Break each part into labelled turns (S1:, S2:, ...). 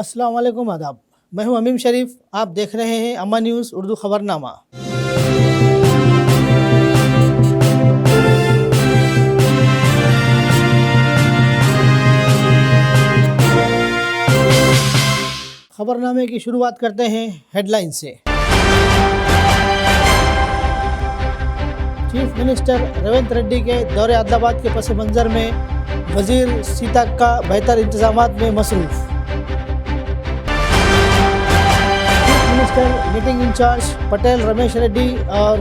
S1: अस्सलाम वालेकुम आदाब। मैं हूं अमीम शरीफ। आप देख रहे हैं अम्मा न्यूज़ उर्दू खबरनामा। खबरनामे की शुरुआत करते हैं हेडलाइन से। चीफ मिनिस्टर रेवंत रेड्डी के दौरे आदिलाबाद के पस मंज़र में वजीर सीतक्का बेहतर इंतजामात में मसरूफ़। Minister meeting in charge Patel Ramesh Reddy और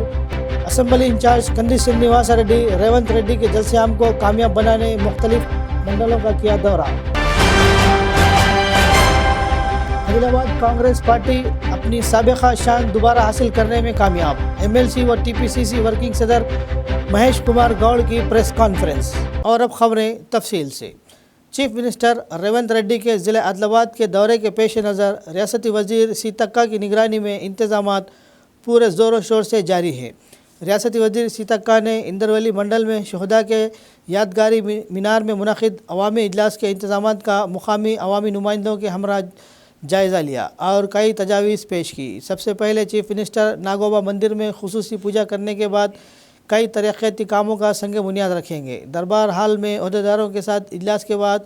S1: असम्बली इंचार्ज कंदी श्रीनिवास रेड्डी रेवंत रेड्डी के जलसे-आम को कामयाब बनाने मुख्तलिफ मंडलों का किया दौरा। आदिलाबाद कांग्रेस पार्टी अपनी साबिक़ा शान दोबारा हासिल करने में कामयाब। MLC व TPCC वर्किंग सदर महेश कुमार गौड़ की प्रेस कॉन्फ्रेंस। और अब खबरें तफसील से। चीफ मिनिस्टर रेवंत रेड्डी के ज़िले आदिलाबाद के दौरे के पेश नज़र रियासती वज़ीर सीतक्का की निगरानी में इंतज़ामात पूरे ज़ोर शोर से जारी हैं। रियासती वज़ीर सीतक्का ने इंदरवली मंडल में शहदा के यादगारी मीनार में मुनक़िद अवामी इजलास के इंतज़ामात का मुकामी अवामी नुमाइंदों के हमरा जायज़ा लिया और कई तजावीज़ पेश की। सबसे पहले चीफ मिनिस्टर नागोबा मंदिर में खुसूसी पूजा करने के बाद कई तरक्याती कामों का संग बुनियाद रखेंगे। दरबार हाल में अहदेदारों के साथ इजलास के बाद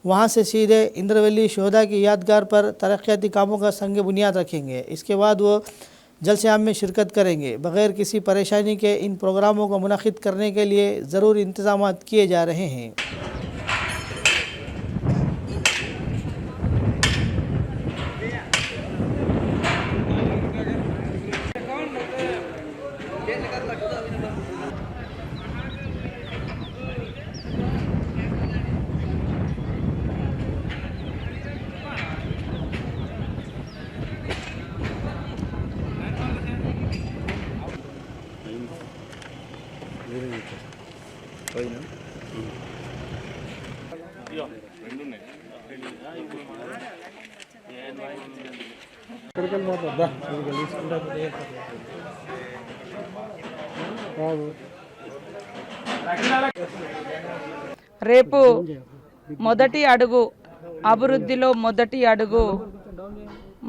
S1: वहां से सीधे इंदरवली शहदा की यादगार पर तरक्याती कामों का संग बुनियाद रखेंगे। इसके बाद वो जलसे-आम में शिरकत करेंगे। बग़ैर किसी परेशानी के इन प्रोग्रामों को मुनक़िद करने के लिए ज़रूरी इंतज़ामात किए जा रहे हैं।
S2: రేపు మొదటి అడుగు అభివృద్ధిలో మొదటి అడుగు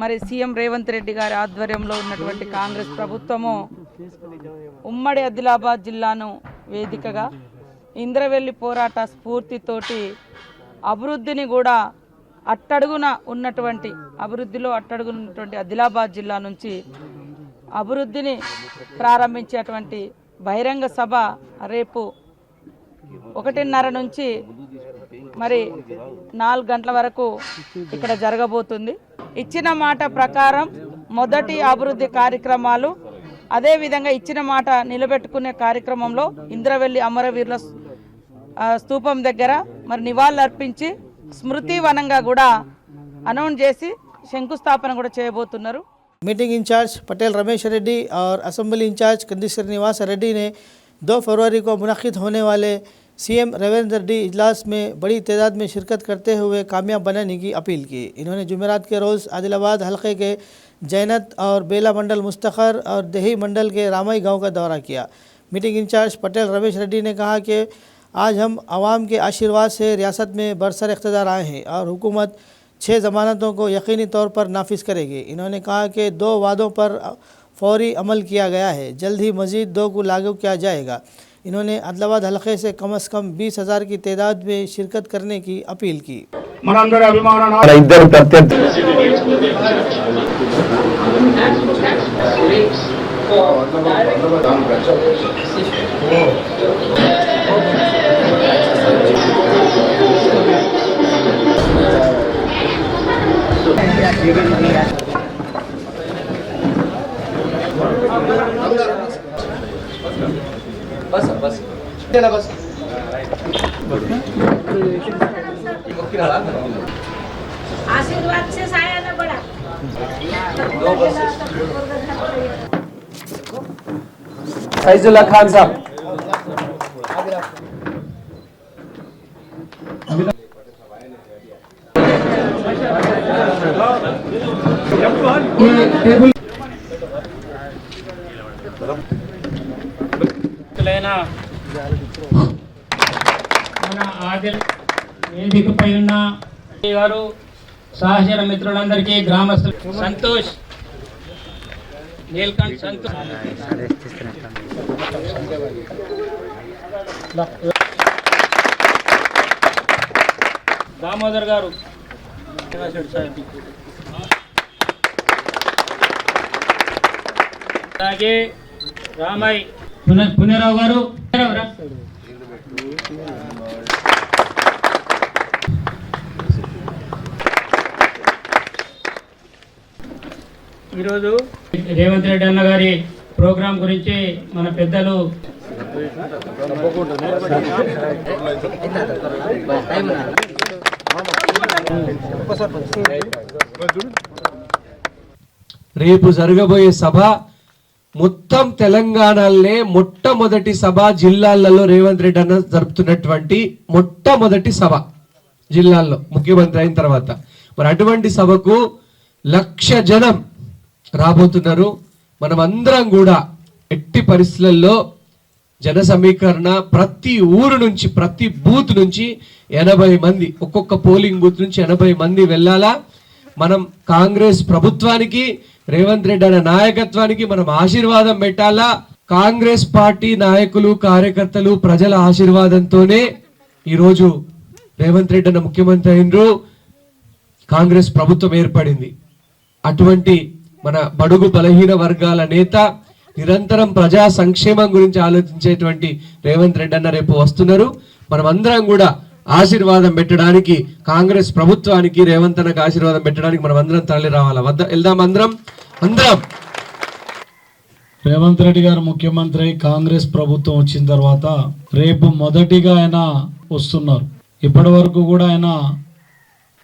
S2: మరి సీఎం రేవంత్ రెడ్డి గారి ఆధ్వర్యంలో ఉన్నటువంటి కాంగ్రెస్ ప్రభుత్వము ఉమ్మడి ఆదిలాబాద్ జిల్లాను వేదికగా ఇంద్రవెల్లి పోరాట స్ఫూర్తితోటి అభివృద్ధిని కూడా అభివృద్ధిలో అట్టడుగున్నటువంటి ఆదిలాబాద్ జిల్లా నుంచి అభివృద్ధిని ప్రారంభించేటువంటి బహిరంగ సభ రేపు 1:30 నుంచి మరి 4 గంటల వరకు ఇక్కడ జరగబోతుంది. ఇచ్చిన మాట ప్రకారం మొదటి అభివృద్ధి కార్యక్రమాలు అదేవిధంగా ఇచ్చిన మాట నిలబెట్టుకునే కార్యక్రమంలో ఇంద్రవెల్లి అమరవీరుల స్తూపం దగ్గర మరి నివాళులర్పించి స్మృతి వనంగా కూడా అనౌన్స్ చేసి శంకుస్థాపన కూడా చేయబోతున్నారు.
S1: मीटिंग इंचार्ज पटेल रमेश रेड्डी और असम्बली इंचार्ज कंदी श्रीनिवास रेड्डी ने 2 फरवरी को मुनक़िद होने वाले CM रेवंत रेड्डी इजलास में बड़ी तादाद में शिरकत करते हुए कामयाब बनाने की अपील की। इन्होंने जुमेरात के रोज़ आदिलाबाद हल्के के जैनत और बेला मंडल मुस्तखर और दही मंडल के रामाई गांव का दौरा किया। मीटिंग इंचार्ज पटेल रमेश रेड्डी ने कहा कि आज हम आवाम के आशीर्वाद से रियासत में बरसर इक़्तिदार आए हैं और हुकूमत 6 ज़मानतों को यकीनी तौर पर नाफिज करेगी। इन्होंने कहा कि 2 वादों पर फौरी अमल किया गया है, जल्द ही मज़ीद 2 को लागू किया जाएगा। इन्होंने आदिलाबाद हल्के से कम 20,000 की तादाद में शिरकत करने की अपील की।
S3: आशीर्वाद से साया न बड़ा
S4: फैजुल्ला खान साहब
S5: మన ఆదిల్ వేదికపై ఉన్న గారు
S3: సహచర మిత్రులందరికీ గ్రామస్తులు సంతోష్ నీల్కంఠ్ సంతోష్ దామోదర్ గారు అలాగే రామయ్య పునరావు గారు ఈరోజు రేవంత్ రెడ్డి అన్న గారి ప్రోగ్రాం గురించి మన పెద్దలు
S4: రేపు జరగబోయే సభ మొత్తం తెలంగాణలోనే మొట్టమొదటి సభ జిల్లాలలో రేవంత్ రెడ్డి అన్న జరుపుతున్నటువంటి మొట్టమొదటి సభ జిల్లాల్లో ముఖ్యమంత్రి అయిన తర్వాత. మరి అటువంటి సభకు 1,00,000 జనం రాబోతున్నారు. మనం అందరం కూడా ఎట్టి పరిస్థితులలో జన సమీకరణ ప్రతి ఊరు నుంచి ప్రతి బూత్ నుంచి 80 మంది ఒక్కొక్క పోలింగ్ బూత్ నుంచి 80 మంది వెళ్ళాలా. మనం కాంగ్రెస్ ప్రభుత్వానికి రేవంత్ రెడ్డి అనే నాయకత్వానికి మనం ఆశీర్వాదం పెట్టాలా. కాంగ్రెస్ పార్టీ నాయకులు కార్యకర్తలు ప్రజల ఆశీర్వాదంతోనే ఈరోజు రేవంత్ రెడ్డి అన్న ముఖ్యమంత్రి అయినరు, కాంగ్రెస్ ప్రభుత్వం ఏర్పడింది. అటువంటి మన బడుగు బలహీన వర్గాల నేత, నిరంతరం ప్రజా సంక్షేమం గురించి ఆలోచించేటువంటి రేవంత్ రెడ్డి అన్న రేపు వస్తున్నారు. మనం అందరం కూడా ఆశీర్వాదం పెట్టడానికి, కాంగ్రెస్ ప్రభుత్వానికి రేవంత్ అన్నకు ఆశీర్వాదం పెట్టడానికి మనం అందరం తరలి రావాలా. వెళ్దాం అందరం.
S5: రేవంత్ రెడ్డి గారు ముఖ్యమంత్రి కాంగ్రెస్ ప్రభుత్వం వచ్చిన తర్వాత రేపు మొదటిగా ఆయన వస్తున్నారు. ఇప్పటి వరకు కూడా ఆయన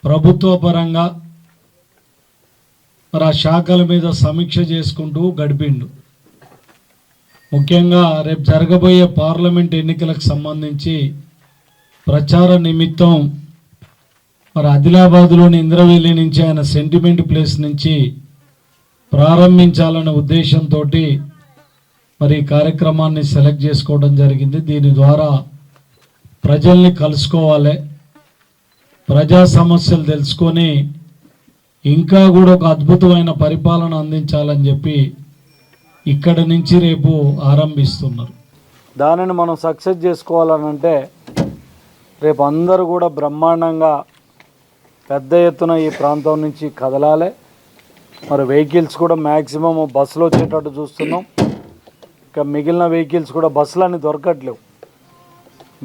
S5: ప్రభుత్వ పరంగా మరి ఆ శాఖల మీద సమీక్ష చేసుకుంటూ గడిపిండు. ముఖ్యంగా రేపు జరగబోయే పార్లమెంట్ ఎన్నికలకు సంబంధించి ప్రచార నిమిత్తం మరి ఆదిలాబాద్లోని ఇంద్రవెల్లి నుంచి ఆయన సెంటిమెంట్ ప్లేస్ నుంచి ప్రారంభించాలనే ఉద్దేశంతో మరి ఈ కార్యక్రమాన్ని సెలెక్ట్ చేసుకోవడం జరిగింది. దీని ద్వారా ప్రజల్ని కలుసుకోవాలి, ప్రజా సమస్యలు తెలుసుకొని ఇంకా కూడా ఒక అద్భుతమైన పరిపాలన అందించాలని చెప్పి ఇక్కడి నుంచి రేపు ఆరంభిస్తున్నారు. దానిని మనం సక్సెస్ చేసుకోవాలనంటే రేపు అందరూ కూడా బ్రహ్మాండంగా పెద్ద ఎత్తున ఈ ప్రాంతం నుంచి కదలాలి. మరి వెహికల్స్ కూడా మ్యాక్సిమం బస్సులు వచ్చేటట్టు చూస్తున్నాం. ఇంకా మిగిలిన వెహికల్స్ కూడా బస్సులన్నీ దొరకట్లేవు.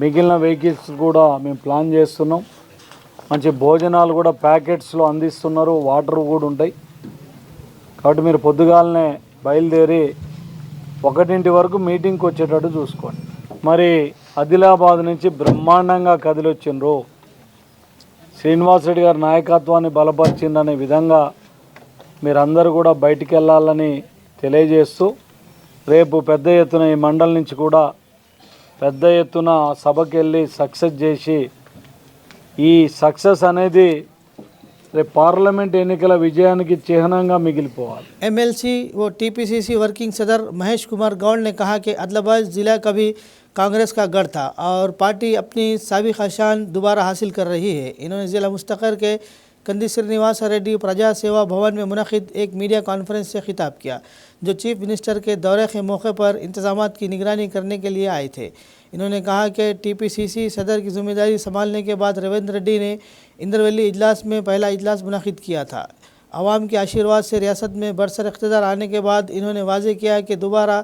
S5: మిగిలిన వెహికల్స్ కూడా మేము ప్లాన్ చేస్తున్నాం. మంచి భోజనాలు కూడా ప్యాకెట్స్లో అందిస్తున్నారు, వాటర్ కూడా ఉంటాయి. కాబట్టి మీరు పొద్దుగాలనే బయలుదేరి 1 వరకు మీటింగ్కి వచ్చేటట్టు చూసుకోండి. మరి ఆదిలాబాద్ నుంచి బ్రహ్మాండంగా కదిలొచ్చిండ్రు. శ్రీనివాస్ రెడ్డి గారి నాయకత్వాన్ని బలపరిచిందనే విధంగా మీరందరూ కూడా బయటికి వెళ్ళాలని తెలియజేస్తూ రేపు పెద్ద ఎత్తున ఈ మండలి నుంచి కూడా పెద్ద ఎత్తున సభకి వెళ్ళి సక్సెస్ చేసి ఈ సక్సెస్ అనేది రేపు పార్లమెంట్ ఎన్నికల విజయానికి చిహ్నంగా మిగిలిపోవాలి.
S1: एमएलसी व टीपीसीसी वर्किंग सदर महेश कुमार गौड़ ने कहा कि आदिलाबाद ज़िला कभी कांग्रेस का गढ़ था और पार्टी अपनी साबिक़ा शान दोबारा हासिल कर रही है. इन्होंने ज़िला मुस्तक़र के कंदी श्रीनिवास रेड्डी प्रजा सेवा भवन में मुनक़िद एक मीडिया कॉन्फ्रेंस से खिताब किया, जो चीफ मिनिस्टर के दौरे के मौके पर इंतज़ामात की निगरानी करने के लिए आए थे. इन्होंने कहा कि टीपीसीसी सदर की जिम्मेदारी संभालने के बाद रेवंत रेड्डी ने इंद्रवली इजलास में पहला इजलास मुनक़िद किया था. आवाम के आशीर्वाद से रियासत में बरसर इक़्तिदार आने के बाद इन्होंने वाज़ेह किया कि दोबारा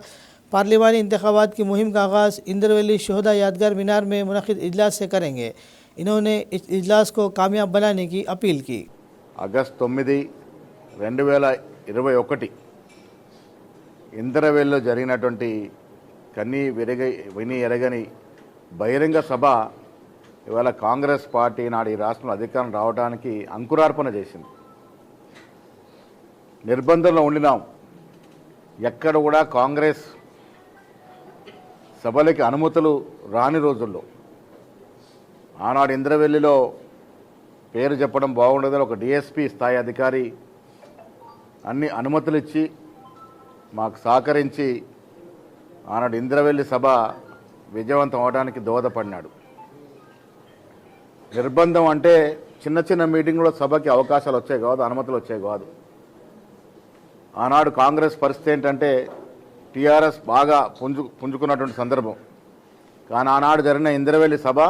S1: पार्लिमानी इंतखाबात की मुहिम का आगाज़ इंद्रवली शोहदा यादगार मीनार में मुनक़िद इजलास से करेंगे. इन्होंने इस इजलास को कामयाब बनाने की अपील की.
S6: ఆగస్టు 9, 2021 ఇంద్రవెల్లిలో జరిగినటువంటి విని ఎరగని బహిరంగ సభ ఇవాళ కాంగ్రెస్ పార్టీ నాడు ఈ రాష్ట్రంలో అధికారం రావడానికి అంకురార్పణ చేసింది. నిర్బంధంలో ఉండినాం. ఎక్కడ కూడా కాంగ్రెస్ సభలకి అనుమతులు రాని రోజుల్లో ఆనాడు ఇంద్రవెల్లిలో పేరు చెప్పడం బాగుండదని ఒక డిఎస్పీ స్థాయి అధికారి అన్ని అనుమతులు ఇచ్చి మాకు సహకరించి ఆనాడు ఇంద్రవెల్లి సభ విజయవంతం అవడానికి దోహదపడినాడు. నిర్బంధం అంటే చిన్న చిన్న మీటింగ్లో సభకి అవకాశాలు వచ్చాయి కాదు, అనుమతులు వచ్చాయి కాదు. ఆనాడు కాంగ్రెస్ పరిస్థితి ఏంటంటే టీఆర్ఎస్ బాగా పుంజుకున్నటువంటి సందర్భం. కానీ ఆనాడు జరిగిన ఇంద్రవెల్లి సభ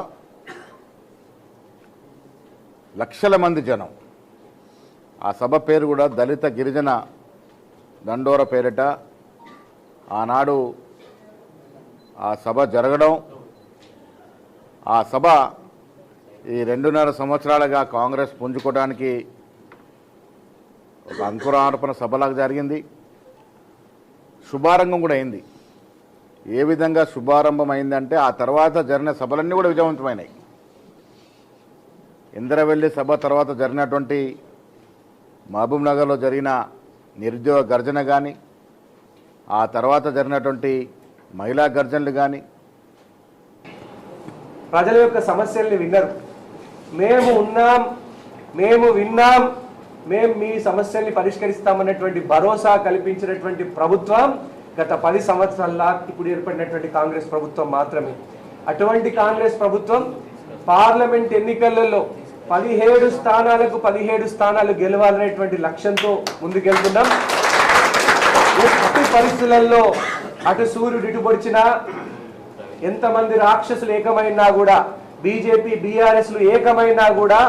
S6: లక్షల మంది జనం. ఆ సభ పేరు కూడా దళిత గిరిజన దండోర పేరిట ఆనాడు ఆ సభ జరగడం, ఆ సభ ఈ 2.5 సంవత్సరాలుగా కాంగ్రెస్ పుంజుకోవడానికి ఒక అంకురార్పణ సభలాగా జరిగింది. శుభారంభం కూడా అయింది. ఏ విధంగా శుభారంభం అయిందంటే ఆ తర్వాత జరిగిన సభలన్నీ కూడా విజయవంతమైనాయి. ఇంద్రవెల్లి సభ తర్వాత జరిగినటువంటి మహబూబ్ నగర్లో జరిగిన నిరుద్యోగ గర్జన కానీ, ఆ తర్వాత జరిగినటువంటి మహిళా గర్జనలు కానీ
S4: ప్రజల యొక్క సమస్యల్ని విన్నారు. మేము ఉన్నాం, మేము విన్నాం, మేము మీ సమస్యల్ని పరిష్కరిస్తామన్నటువంటి భరోసా కల్పించినటువంటి ప్రభుత్వం గత 10 సంవత్సరాల ఇప్పుడు ఏర్పడినటువంటి కాంగ్రెస్ ప్రభుత్వం మాత్రమే. అటువంటి కాంగ్రెస్ ప్రభుత్వం పార్లమెంట్ ఎన్నికలలో 17 స్థానాలకు 17 స్థానాలు గెలవాలనేటువంటి లక్ష్యంతో ముందుకెళ్తున్నాం. ఎట్టి పరిస్థితులలో అటు సూర్యుడు ఇటు పొడిచినా, ఎంతమంది రాక్షసులు ఏకమైనా కూడా, బీజేపీ బీఆర్ఎస్లు ఏకమైనా కూడా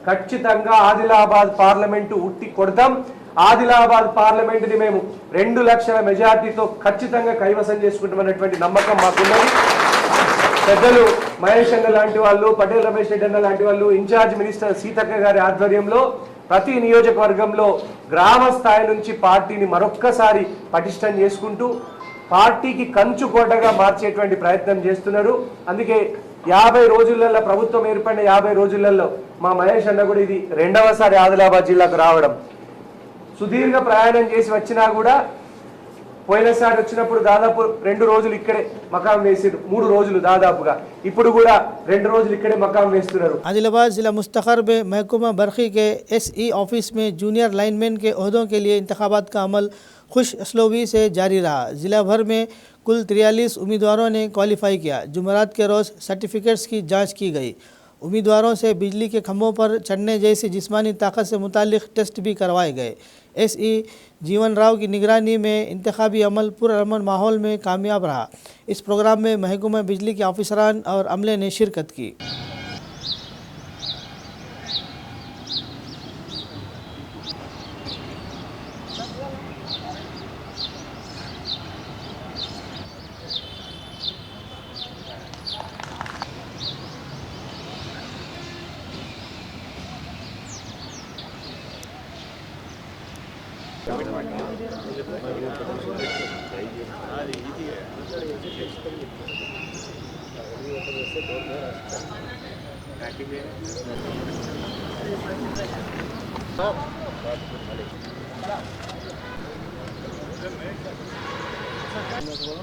S4: ఖచ్చితంగా ఆదిలాబాద్ పార్లమెంటు ఉట్టి కొడతాం. ఆదిలాబాద్ పార్లమెంటుని మేము 2 లక్షల మెజార్టీతో ఖచ్చితంగా కైవసం చేసుకుంటామన్నటువంటి నమ్మకం మాకున్నది. పెద్దలు మహేష్ అన్న లాంటి వాళ్ళు, పటేల్ రమేష్ రెడ్డి అన్న లాంటి వాళ్ళు, ఇన్ఛార్జ్ మినిస్టర్ సీతక్క గారి ఆధ్వర్యంలో ప్రతి నియోజకవర్గంలో గ్రామ స్థాయి నుంచి పార్టీని మరొక్కసారి పటిష్టం చేసుకుంటూ పార్టీకి కంచుకోటగా మార్చేటువంటి ప్రయత్నం చేస్తున్నారు. అందుకే 50 రోజులలో, ప్రభుత్వం ఏర్పడిన 50 రోజులలో మా మహేష్ అన్న కూడా ఇది 2వసారి ఆదిలాబాద్ జిల్లాకు రావడం. సుదీర్ఘ ప్రయాణం చేసి వచ్చినా కూడా పోయినసారి వచ్చినప్పుడు దాదాపు 2 రోజులు ఇక్కడే మకాం వేసారు, 3 రోజులు దాదాపుగా. ఇప్పుడు కూడా 2 రోజులు ఇక్కడే మకాం వేస్తున్నారు.
S1: आदिलाबाद जिला मुस्तखर में महकमा बरखी के SE ऑफिस में जूनियर लाइनमैन के ओहदों के लिए इंतखाबात का अमल खुश असलोबी से जारी रहा. ज़िला भर में कुल 43 उम्मीदवारों ने क्वालिफाई किया. जुमेरात के रोज़ सर्टिफिकेट्स की जांच की गई. उम्मीदवारों से बिजली के खंभों पर चढ़ने जैसी जिस्मानी ताकत से मुतालिक टेस्ट भी करवाए गए. SE जीवन राव की निगरानी में इंतखाबी अमल पुरअमन माहौल में कामयाब रहा. इस प्रोग्राम में महकमा बिजली के ऑफिसरान और अमले ने शिरकत की.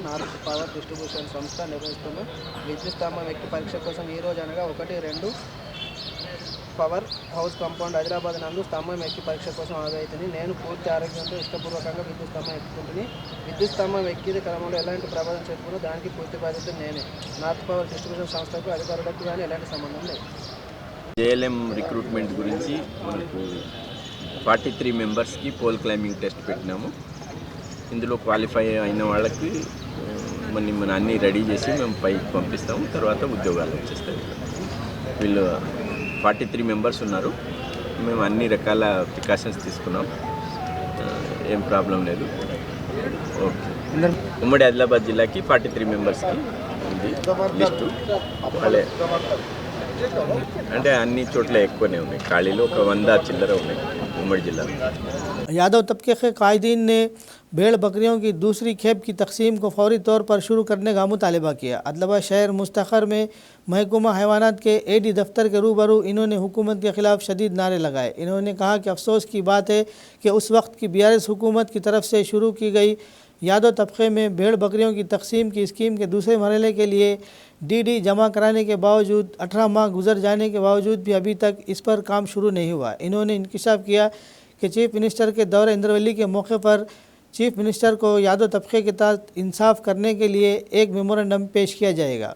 S7: నార్త్ పవర్ డిస్ట్రిబ్యూషన్ సంస్థ నిర్వహిస్తున్న విద్యుత్ స్తంభం ఎక్కి పరీక్ష కోసం ఈ రోజు అనగా 1-2 పవర్ హౌస్ కాంపౌండ్ హైదరాబాద్ నందు స్తంభం ఎక్కి పరీక్ష కోసం హాజరైతుంది. నేను పూర్తి ఆరోగ్యంతో ఇష్టపూర్వకంగా విద్యుత్ స్తంభం ఎక్కుతుంటుంది. విద్యుత్ స్తంభం ఎక్కిన క్రమంలో ఎలాంటి ప్రభావం చెప్పుకున్నా దానికి పూర్తి బాధ్యత నేనే. నార్త్ పవర్ డిస్ట్రిబ్యూషన్ సంస్థకు అధికారులకు కానీ ఎలాంటి సంబంధం లేదు.
S8: JLM రిక్రూట్మెంట్ గురించి మనకు 43 మెంబర్స్కి పోల్ క్లైంబింగ్ టెస్ట్ పెట్టినాము. ఇందులో క్వాలిఫై అయిన వాళ్ళకి మన అన్నీ రెడీ చేసి మేము పైకి పంపిస్తాము. తర్వాత ఉద్యోగాలు వచ్చేస్తాయి. వీళ్ళు 43 మెంబర్స్ ఉన్నారు. మేము అన్ని రకాల ప్రికాషన్స్ తీసుకున్నాం. ఏం ప్రాబ్లం లేదు. ఓకే. ఉమ్మడి ఆదిలాబాద్ జిల్లాకి 43 మెంబర్స్కి ఉంది లిస్టు. వాళ్ళే అంటే అన్ని చోట్ల ఎక్కువనే ఉన్నాయి. ఖాళీలు ఒక 100 చిల్లర ఉన్నాయి ఉమ్మడి జిల్లాలో.
S1: यादव तबके के कायदीन ने भेड़ बकरियों की दूसरी खेप की तकसीम को फौरी तौर पर शुरू करने का मुतालबा किया. आदिलाबाद शहर मुस्तखर में महकमा हैवानात के AD दफ्तर के रूबरू इन्होंने हुकूमत के ख़िलाफ़ शदीद नारे लगाए. इन्होंने कहा कि अफसोस की बात है कि उस वक्त की BRS हुकूमत की तरफ से शुरू की गई यादव तबके में भेड़ बकरियों की तकसीम की स्कीम के दूसरे मरहले के लिए DD जमा कराने के बावजूद 18 माह गुजर जाने के बावजूद भी अभी तक इस पर काम शुरू नहीं हुआ. इन्होंने इंकिशाफ किया कि चीफ मिनिस्टर के दौरे इंद्रवली के मौके पर चीफ मिनिस्टर को यादव तबके के तहत इंसाफ करने के लिए एक मेमोरेंडम पेश किया जाएगा.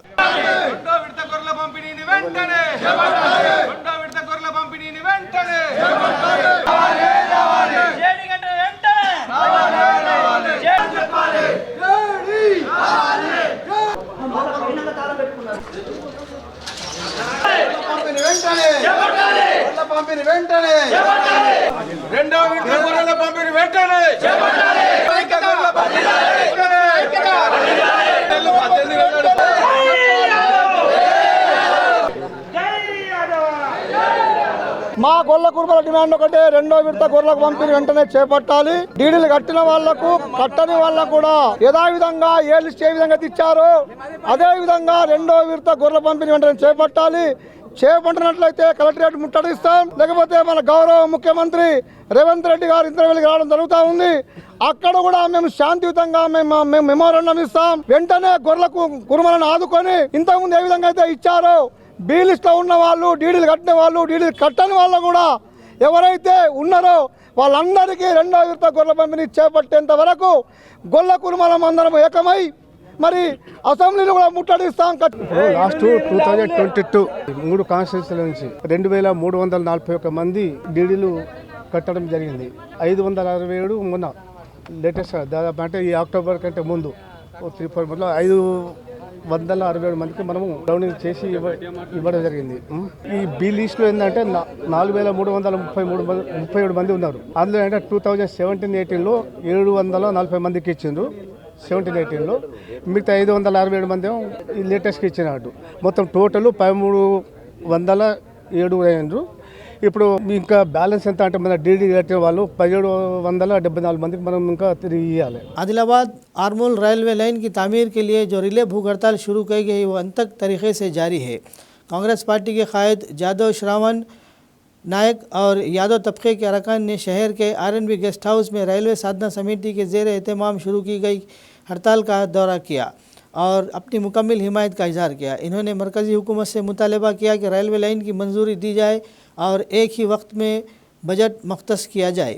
S9: వెంటనే రెండో విడత గొర్రెల పంపిణీ వెంటనే
S10: మా గొర్రెల కుర్మల డిమాండ్ ఒకటే, రెండో విడత గొర్రెలకు పంపిణీ వెంటనే చేపట్టాలి. డీడీలు కట్టిన వాళ్లకు కట్టని వాళ్ళకు కూడా యథావిధంగా ఏ లిస్ట్ ఏ విధంగా ఇచ్చారో అదే విధంగా రెండో విడత గొర్రెల పంపిణీ వెంటనే చేపట్టాలి. చేపట్టినట్లయితే కలెక్టరేట్ ముట్టడిస్తాం, లేకపోతే మన గౌరవ ముఖ్యమంత్రి రేవంత్ రెడ్డి గారు ఇంద్రవెల్లికి రావడం జరుగుతూ ఉంది. అక్కడ కూడా మేము శాంతియుతంగా మేము మెమోరాండం ఇస్తాం. వెంటనే గొర్రెలకు కుర్మలను ఆదుకొని ఇంతకుముందు ఏ విధంగా అయితే ఇచ్చారో బీ లిస్ట్లో ఉన్న వాళ్ళు, డీడీలు కట్టిన వాళ్ళు, డీడీలు కట్టని వాళ్ళు కూడా ఎవరైతే ఉన్నారో వాళ్ళందరికీ రెండో విడత గొర్రెల పంపిణీ చేపట్టేంత వరకు గొల్ల కుర్మలం అందరం ఏకమై మరి అసెంబ్లీని కూడా ముట్టడిస్తాం.
S11: లాస్ట్ 2022 3 కాన్స్టిట్యూన్సీల నుంచి 2341 మంది డీడీలు కట్టడం జరిగింది. 567 మొన్న లేటెస్ట్ దాదాపు అంటే ఈ అక్టోబర్ కంటే ముందు 3-4 మందిలో 567 మందికి మనము డౌనింగ్ చేసి ఇవ్వడం జరిగింది. ఈ బి లిస్ట్లో ఏంటంటే 4337 మంది ఉన్నారు. అందులో అంటే 2017-18లో 740 మందికి ఇచ్చిండ్రు. 17-18లో మిగతా 567 మంది ఈ లేటెస్ట్కి ఇచ్చినట్టు మొత్తం టోటల్ 1307 అయ్యారు. ఇప్పుడు ఇంకా బ్యాలెన్స్ ఎంత అంటే మన డీడీ కట్టిన వాళ్ళు 1774 మందికి మనం ఇంకా తిరిగి ఇవ్వాలి.
S1: आदिलाबाद आरमूल रेलवे लाइन की तामीर के लिए जो रिले भूख हड़ताल शुरू की गई वो अंतक तरीके से जारी है। कांग्रेस पार्टी के कायद जादव श्रावण नायक और यादव तबके के अरकान ने शहर के आरएनबी गेस्ट हाउस में रेलवे साधना समिति के ज़ेर एहतमाम शुरू की गई हड़ताल का दौरा किया और अपनी मुकम्मल हिमायत का इजहार किया। इन्होंने मरकज़ी हुकूमत से मुतालबा किया कि रेलवे लाइन की मंजूरी दी जाए और एक ही वक्त में बजट मख्तस किया जाए।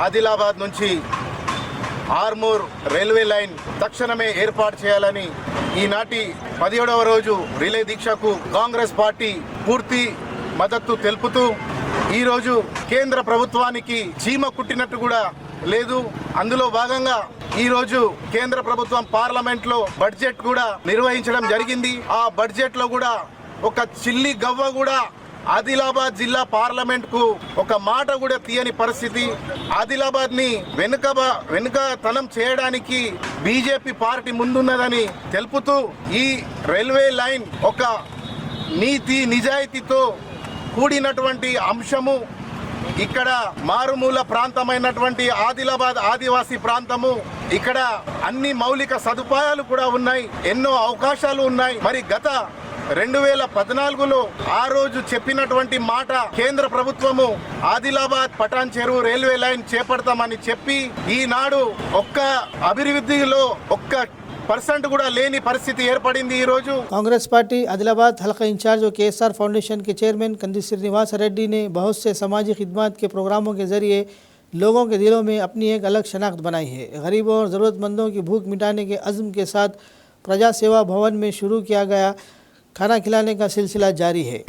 S6: ఆదిలాబాద్ నుంచి ఆర్మూర్ రైల్వే లైన్ తక్షణమే ఏర్పాటు చేయాలని ఈనాటి 17వ రోజు రిలే దీక్షకు కాంగ్రెస్ పార్టీ పూర్తి మద్దతు తెలుపుతూ ఈరోజు కేంద్ర ప్రభుత్వానికి చీమ కుట్టినట్టు కూడా లేదు. అందులో భాగంగా ఈరోజు కేంద్ర ప్రభుత్వం పార్లమెంట్లో బడ్జెట్ కూడా నిర్వహించడం జరిగింది. ఆ బడ్జెట్లో కూడా ఒక చిల్లి గవ్వ కూడా ఆదిలాబాద్ జిల్లా పార్లమెంట్ కు ఒక మాట కూడా తీయని పరిస్థితి. ఆదిలాబాద్ ని వెనుకతనం చేయడానికి బీజేపీ పార్టీ ముందున్నదని తెలుపుతూ ఈ రైల్వే లైన్ ఒక నీతి నిజాయితీతో కూడినటువంటి అంశము. ఇక్కడ మారుమూల ప్రాంతమైనటువంటి ఆదిలాబాద్ ఆదివాసీ ప్రాంతము, ఇక్కడ అన్ని మౌలిక సదుపాయాలు కూడా ఉన్నాయి, ఎన్నో అవకాశాలు ఉన్నాయి. మరి గత 2014లో ఆ రోజు చెప్పినటువంటి మాట కేంద్ర ప్రభుత్వము ఆదిలాబాద్ పటాన్ చెరువు రైల్వే లైన్ చేపడతామని చెప్పి ఈనాడు ఒక్క అభివృద్ధిలో ఒక్క % కూడా లేని పరిస్థితి ఏర్పడింది. ఈ రోజు
S1: कांग्रेस पार्टी आदिलाबाद हल्का इंचार्ज और KSR फाउंडेशन के चेयरमैन कंदी श्रीनिवास रेड्डी ने बहुत से समाजी खिदमत के प्रोग्रामों के जरिए लोगों के दिलों में अपनी एक अलग शनाख्त बनाई है। गरीबों और ज़रूरतमंदों की भूख मिटाने के अज़्म के साथ प्रजा सेवा भवन में शुरू किया गया खाना खिलाने का सिलसिला जारी है।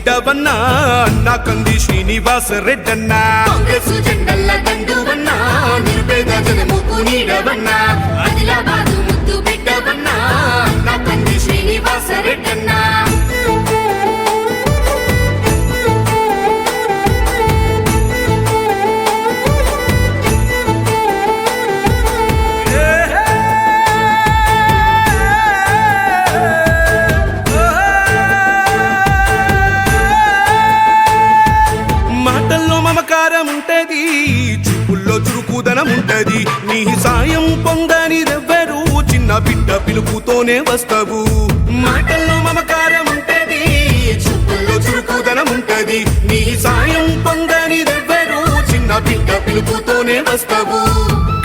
S12: చూపుల్లో చురుకుదనం ఉంటది, నీ సాయం పొందని రెవ్వరు చిన్న బిడ్డ పిలుపుతోనే వస్తావు. మాటల్లో మమకారం ఉంటది, చూపుల్లో చురుకుదనం ఉంటది, నీ సాయం పొందని రెవ్వరు చిన్న బిడ్డ పిలుపుతోనే వస్తావు.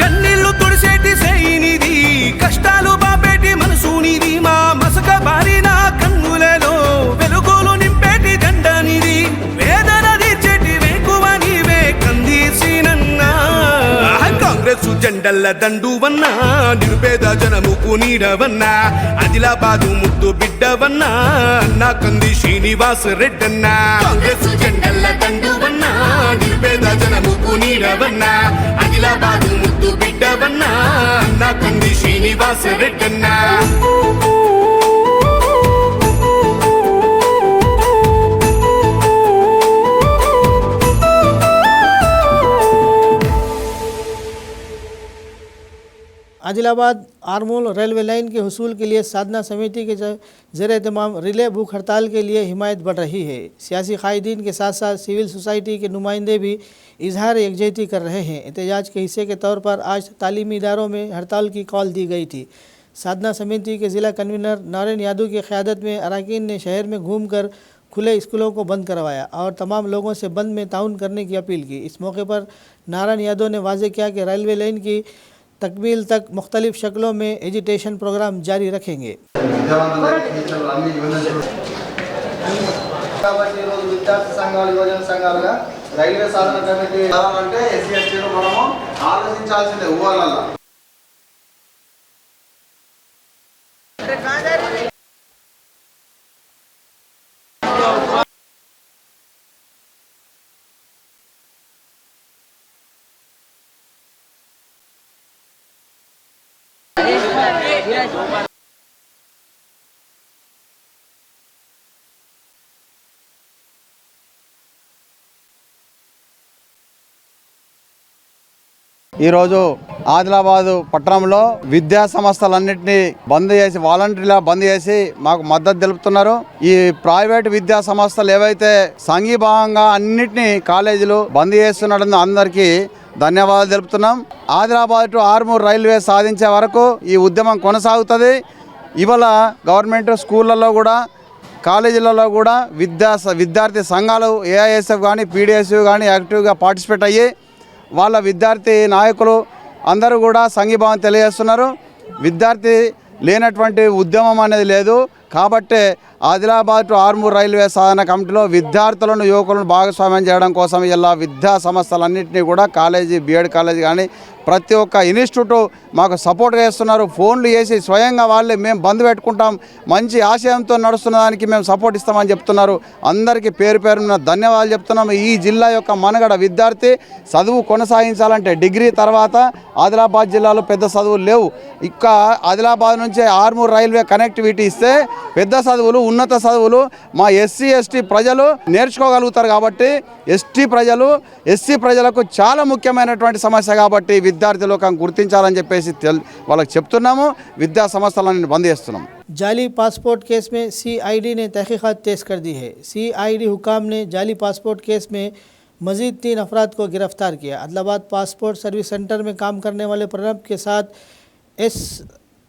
S12: కన్నీళ్లు తుడిసేటి సేయినిది, కష్టాలు బాపేటి మనసునిది, మా మసక బారిన కన్నులలో వెలుగులు నింపేటి దండనిది, వేదన తీర్చేటి వేకువ నీవే కందీసినన్నా. కాంగ్రెస్ జెండల్ల దండువన్నా నిరుపేద జనముకు నీడవన్నా ఆదిలాబాదు ముద్దు బిడ్డవన్నా అన్నా కంది శ్రీనివాస్ రెడ్డన్నా కాంగ్రెస్ జెండల్ల దండువన్నా నిరుపేద జనముకు నీడవన్నా ఆదిలాబాదు ముద్దు బిడ్డవన్నా అన్నా కంది శ్రీనివాస్ రెడ్డన్నా
S1: आदिलाबाद आरमूल रेलवे लाइन के हुसूल के लिए साधना समिति के ज़ेरे तमाम रिले भूख हड़ताल के लिए हिमायत बढ़ रही है। सियासी कायदीन के साथ साथ सिविल सोसाइटी के नुमाइंदे भी इजहार यकजहती कर रहे हैं। एहतजाज के हिस्से के तौर पर आज तालीमी इदारों में हड़ताल की कॉल दी गई थी। साधना समिति के ज़िला कन्वीनर नारायण यादव की क़यादत में अरकान ने शहर में घूमकर खुले स्कूलों को बंद करवाया और तमाम लोगों से बंद में ताउन करने की अपील की। इस मौके पर नारायण यादव ने वाज़ेह किया कि रेलवे लाइन की तकमील तक मुख्तलिफ शक्लों में एजिटेशन प्रोग्राम जारी रखेंगे।
S10: విద్యార్థి సంఘాలు యువజన సంఘాలుగా రైల్వే సాధన కమిటీ అంటే ఎస్సీ ఎస్టీలు మనము ఆలోచించాల్సిందే ఊళ్ళల్లో ఈరోజు ఆదిలాబాదు పట్టణంలో విద్యా సంస్థలన్నింటినీ బంద్ చేసి వాలంటీర్లా బంద్ చేసి మాకు మద్దతు తెలుపుతున్నారు. ఈ ప్రైవేట్ విద్యా సంస్థలు ఏవైతే సంఘీభావంగా అన్నిటినీ కాలేజీలు బంద్ చేస్తున్నాడని అందరికీ ధన్యవాదాలు తెలుపుతున్నాం. ఆదిలాబాద్ టు ఆర్మూర్ రైల్వే సాధించే వరకు ఈ ఉద్యమం కొనసాగుతుంది. ఇవాళ గవర్నమెంట్ స్కూళ్ళల్లో కూడా కాలేజీలలో కూడా విద్యార్థి సంఘాలు ఏఐఎస్ఎఫ్ కానీ పీడిఎస్యు కానీ యాక్టివ్గా పార్టిసిపేట్ అయ్యి వాళ్ళ విద్యార్థి నాయకులు అందరూ కూడా సంఘీభావం తెలియజేస్తున్నారు. విద్యార్థి లేనటువంటి ఉద్యమం అనేది లేదు. కాబట్టే ఆదిలాబాద్ టు ఆర్మూర్ రైల్వే సాధన కమిటీలో విద్యార్థులను యువకులను భాగస్వామ్యం చేయడం కోసం ఇలా విద్యా సంస్థలన్నింటినీ కూడా కాలేజీ బీఎడ్ కాలేజీ కానీ ప్రతి ఒక్క ఇన్స్టిట్యూట్ మాకు సపోర్ట్ చేస్తున్నారు. ఫోన్లు చేసి స్వయంగా వాళ్ళే మేము బంద్ పెట్టుకుంటాం, మంచి ఆశయంతో నడుస్తున్న దానికి మేము సపోర్ట్ ఇస్తామని చెప్తున్నారు. అందరికీ పేరు పేరున ధన్యవాదాలు చెప్తున్నాము. ఈ జిల్లా యొక్క మనగడ విద్యార్థి చదువు కొనసాగించాలంటే డిగ్రీ తర్వాత ఆదిలాబాద్ జిల్లాలో పెద్ద చదువులు లేవు. ఇక ఆదిలాబాద్ నుంచి ఆర్మూర్ రైల్వే కనెక్టివిటీ ఇస్తే పెద్ద చదువులు ఉన్నత చదువులు మా ఎస్సీ ఎస్టీ ప్రజలు నేర్చుకోగలుగుతారు. కాబట్టి ఎస్సీ ప్రజలకు చాలా ముఖ్యమైనటువంటి సమస్య కాబట్టి విద్యార్థులకు గుర్తించాలని చెప్పేసి వాళ్ళకి చెప్తున్నాము. విద్యా సంస్థలను బంద్ చేస్తున్నాం.
S1: जाली पासपोर्ट केस में सीआईडी ने तहकीकात तेज कर दी है। सीआईडी हुकाम ने जाली पासपोर्ट केस में मजीद 3 अफराद को गिरफ्तार किया। आदिलाबाद पासपोर्ट सर्विस सेंटर में काम करने वाले प्रणब के साथ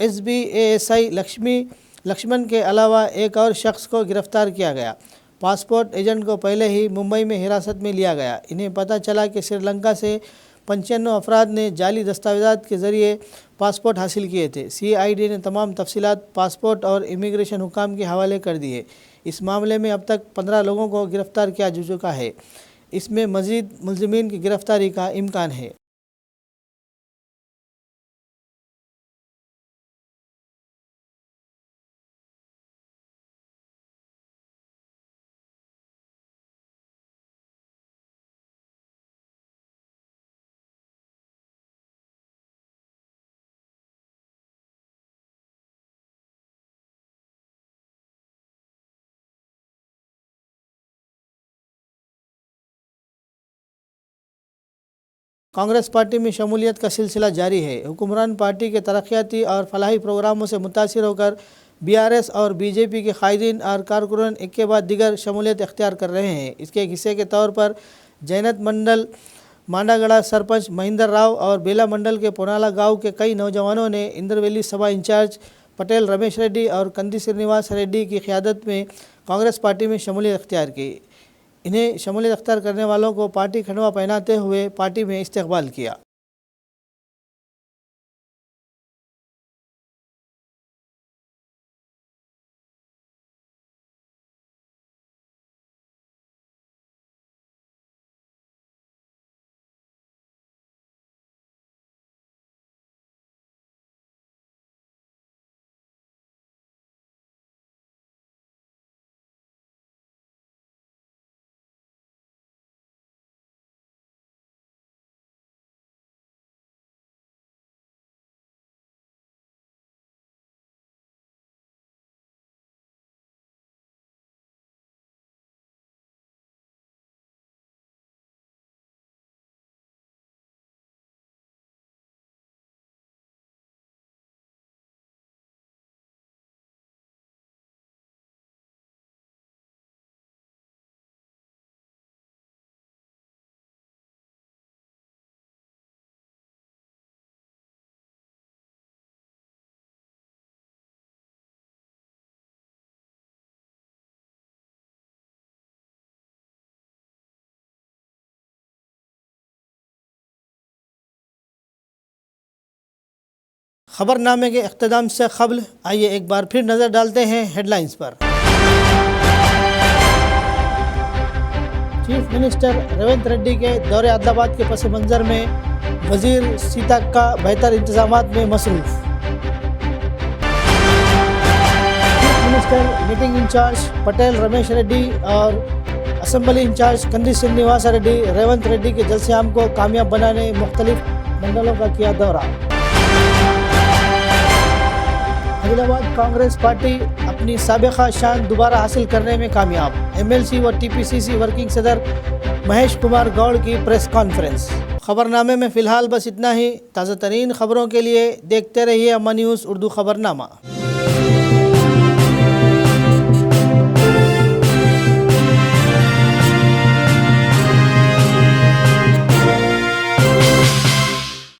S1: SBASI लक्ष्मण के अलावा एक और शख्स को गिरफ्तार किया गया। पासपोर्ट एजेंट को पहले ही मुंबई में हिरासत में लिया गया। इन्हें पता चला कि श्रीलंका से 95 अफराद ने जाली दस्तावेज़ात के ज़रिए पासपोर्ट हासिल किए थे। सीआईडी ने तमाम तफसीलात पासपोर्ट और इमिग्रेशन हुकाम के हवाले कर दिए। इस मामले में अब तक 15 लोगों को गिरफ्तार किया जा चुका है। इसमें मज़ीद मुलज़िमीन की गिरफ्तारी का इम्कान है। कांग्रेस पार्टी में शमूलियत का सिलसिला जारी है। हुक्मरान पार्टी के तरक्याती और फलाही प्रोग्रामों से मुतासिर होकर बीआरएस और बीजेपी के कायदीन और कारकुनान एक के बाद दिगर शमूलियत इख्तियार कर रहे हैं। इसके एक हिस्से के तौर पर जैनत मंडल मांडागड़ा सरपंच महेंद्र राव और बेला मंडल के पोनाला गांव के कई नौजवानों ने इंद्रवेली सभा इंचार्ज पटेल रमेश रेड्डी और कंदी श्रीनिवास रेड्डी की क़यादत में कांग्रेस पार्टी में शमूलियत इख्तियार की। इन्हें शमूलियत इख्तियार करने वालों को पार्टी खंडवा पहनाते हुए पार्टी में इस्तकबाल किया। खबरनामे के इख्तिताम से क़ब्ल आइए एक बार फिर नज़र डालते हैं हेडलाइंस पर। चीफ मिनिस्टर रेवंत रेड्डी के दौरे आदिलाबाद के पस मंज़र में वजीर सीताक का बेहतर इंतजामात में मसरूफ़। Chief minister meeting in charge Patel Ramesh Reddy और असेंबली इंचार्ज कंदी श्रीनिवास रेड्डी रेवंत रेड्डी के जलसे-आम को कामयाब बनाने मुख्तलिफ मंडलों का किया दौरा। आदिलाबाद कांग्रेस पार्टी अपनी साबिक़ा शान दोबारा हासिल करने में कामयाब। एमएलसी व टीपीसीसी वर्किंग सदर महेश कुमार गौड़ की प्रेस कॉन्फ्रेंस। खबरनामे में फ़िलहाल बस इतना ही। ताज़ा तरीन खबरों के लिए देखते रहिए अम्मा न्यूज़ उर्दू खबरनामा।